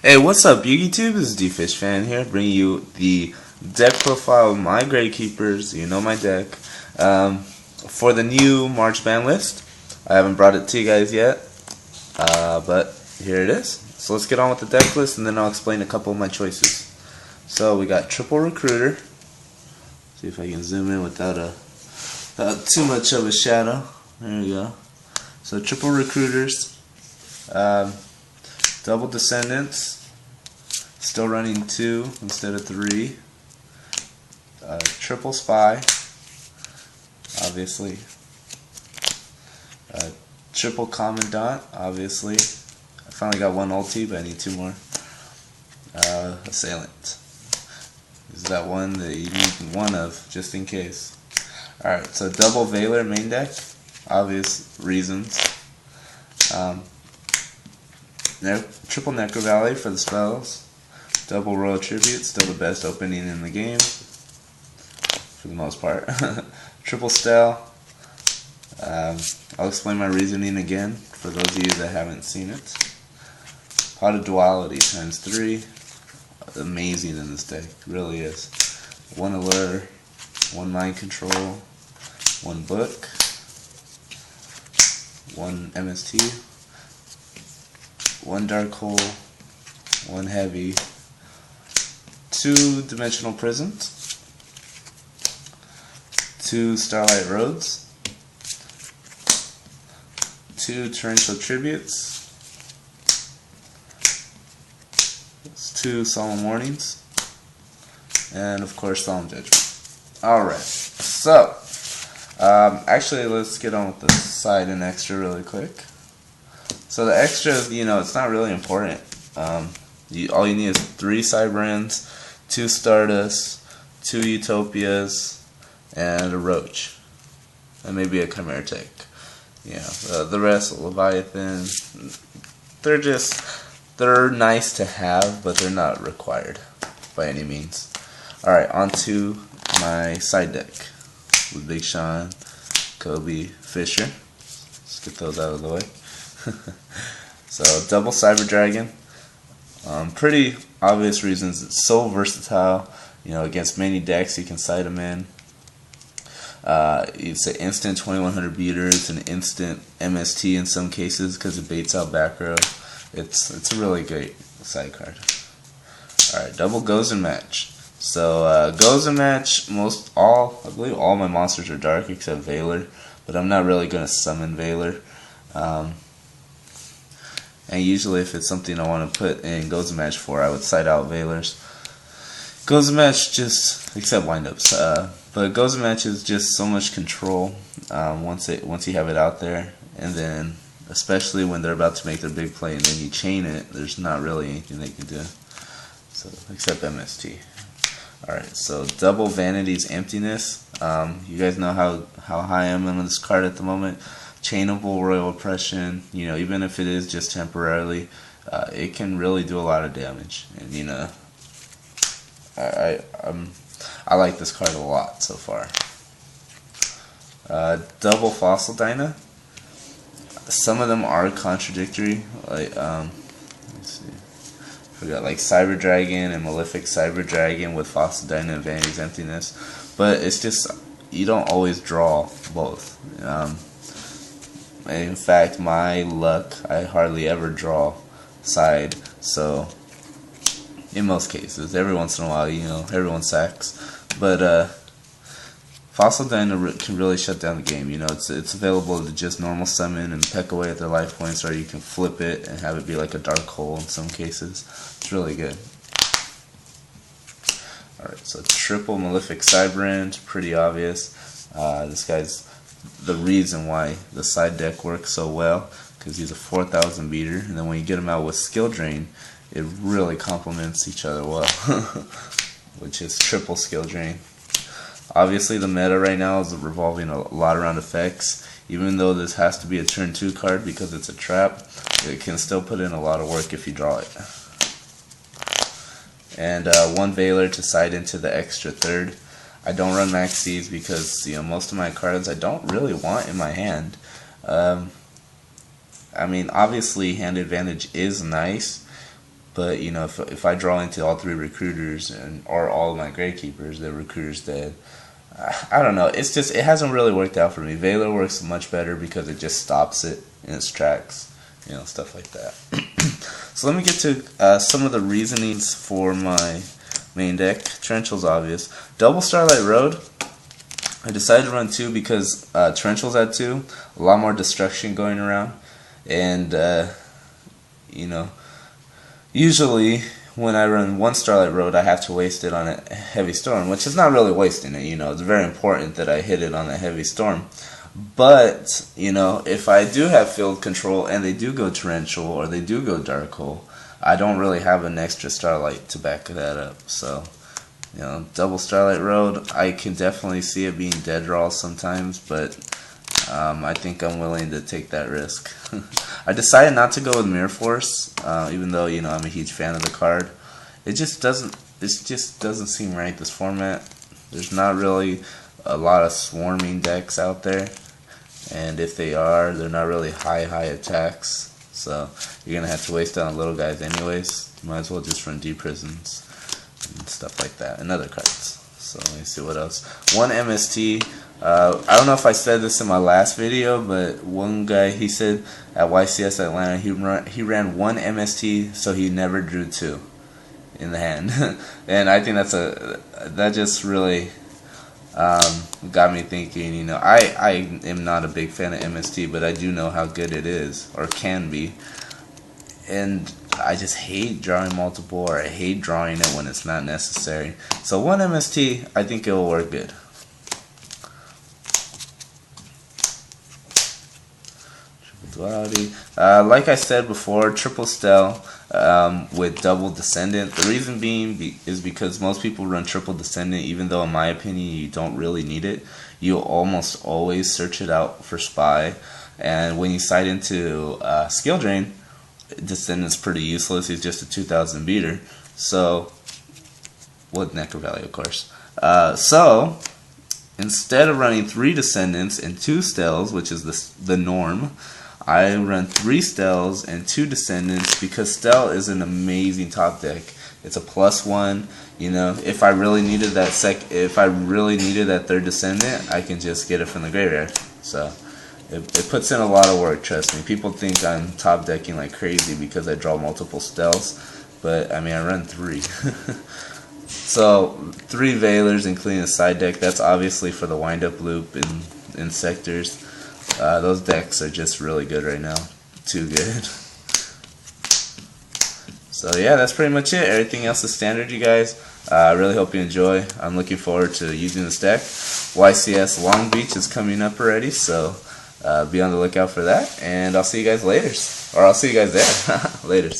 Hey, what's up, YouTube? This is DFishFan here, bringing you the deck profile of my Gravekeepers. You know my deck. For the new March ban list, I haven't brought it to you guys yet, but here it is. So let's get on with the deck list, and then I'll explain a couple of my choices. So we got Triple Recruiter. See if I can zoom in without too much of a shadow. There we go. So Triple Recruiters. Double Descendants, still running 2 instead of 3. Triple Spy, obviously. Triple Commandant, obviously. I finally got one ulti, but I need 2 more. Assailant. Is that one that you need one of, just in case. Alright, so double Veiler main deck, obvious reasons. Triple Necro Valley for the spells. Double Royal Tribute, still the best opening in the game, for the most part. Triple Stell. I'll explain my reasoning again for those of you that haven't seen it. Pot of Duality times 3. Amazing in this deck, really is. 1 Allure, 1 Mind Control, 1 Book, 1 MST. 1 Dark Hole, 1 Heavy, 2 Dimensional Prisons, 2 Starlight Roads, 2 Torrential Tributes, 2 Solemn Warnings, and of course Solemn Judgment. Alright, so actually let's get on with the side and extra really quick. So the extra, it's not really important. All you need is 3 Cybrands, 2 Stardust, 2 Utopias, and a Roach. And maybe a Chimera Tech. The rest, Leviathan, they're nice to have, but they're not required by any means. Alright, on to my side deck with Big Sean, Kobe, Fisher. Let's get those out of the way. So double Cyber Dragon, pretty obvious reasons. It's so versatile, against many decks you can side them in. It's an instant 2100 beater. It's an instant MST in some cases because it baits out back row. It's a really great side card. Alright, double Goes and Match. So Goes and Match, I believe all my monsters are dark except Veiler, but I'm not really going to summon Veiler. And usually if it's something I want to put in Goes and Match for, I would side out Veilers. Goes and Match except windups, but Goes and Match is just so much control once you have it out there, and then especially when they're about to make their big play and then you chain it, there's not really anything they can do. So except MST. Alright, so double Vanity's Emptiness. You guys know how high I am on this card at the moment. Chainable Royal Oppression, even if it is just temporarily, it can really do a lot of damage. And I like this card a lot so far. Double Fossil Dyna. Some of them are contradictory. Like let's see, forgot, like Cyber Dragon and Malefic Cyber Dragon with Fossil Dyna and Vanity's Emptiness. But it's just you don't always draw both. In fact, my luck, I hardly ever draw side, so in most cases, every once in a while, everyone sacks, but Fossil Dyna can really shut down the game. It's available to just normal summon and peck away at their life points, or you can flip it and have it be like a Dark Hole in some cases. It's really good. Alright, so triple Malefic Cybrand, pretty obvious. This guy's the reason why the side deck works so well, because he's a 4000 beater, and then when you get him out with Skill Drain, it really complements each other well, which is triple Skill Drain. Obviously the meta right now is revolving a lot around effects. Even though this has to be a turn 2 card because it's a trap, it can still put in a lot of work if you draw it. And 1 Veiler to side into the extra third. I don't run Max C's because most of my cards I don't really want in my hand. I mean, obviously hand advantage is nice, But you know, if I draw into all 3 recruiters or all of my Gravekeepers, the recruiter's dead. I don't know. It's just, it hasn't really worked out for me. Valor works much better because it just stops it in its tracks, you know, stuff like that. So let me get to some of the reasonings for my main deck. Torrential's obvious. Double Starlight Road. I decided to run 2 because Torrential's at 2, a lot more destruction going around, and you know, usually when I run 1 Starlight Road, I have to waste it on a Heavy Storm, which is not really wasting it. You know, it's very important that I hit it on a Heavy Storm. But, you know, if I do have field control and they do go Torrential or they do go Dark Hole, I don't really have an extra Starlight to back that up. So, you know, double Starlight Road, I can definitely see it being dead draw sometimes, but I think I'm willing to take that risk. I decided not to go with Mirror Force, even though, you know, I'm a huge fan of the card. It just doesn't seem right, this format. There's not really a lot of swarming decks out there, and if they are, they're not really high attacks. So you're gonna have to waste it on little guys anyways. You might as well just run D Prisons and stuff like that, and other cards. So let me see what else. 1 MST. I don't know if I said this in my last video, but one guy, he said at YCS Atlanta he ran 1 MST, so he never drew 2 in the hand. And I think that just really got me thinking. You know, I am not a big fan of MST, but I do know how good it is, or can be, and I just hate drawing multiple, or I hate drawing it when it's not necessary. So 1 MST, I think it will work good. Duality. Like I said before, triple Stel with double Descendant. The reason being is because most people run triple Descendant, even though in my opinion you don't really need it. You'll almost always search it out for Spy, and when you sight into Skill Drain, Descendant's pretty useless. He's just a 2000 beater. So, with Necro Valley, of course. So, instead of running 3 Descendants and 2 Stels, which is the norm, I run 3 Stels and 2 Descendants because Stel is an amazing top deck. It's a +1. You know, if I really needed that third Descendant, I can just get it from the graveyard. So it puts in a lot of work, trust me. People think I'm top decking like crazy because I draw multiple Stels, but I mean, I run 3. So 3 Valors, including a side deck. That's obviously for the wind-up loop and Inzektors. Those decks are just really good right now. Too good. So yeah, that's pretty much it. Everything else is standard, you guys. I really hope you enjoy. I'm looking forward to using this deck. YCS Long Beach is coming up already, so be on the lookout for that. And I'll see you guys later. Or I'll see you guys there. Later.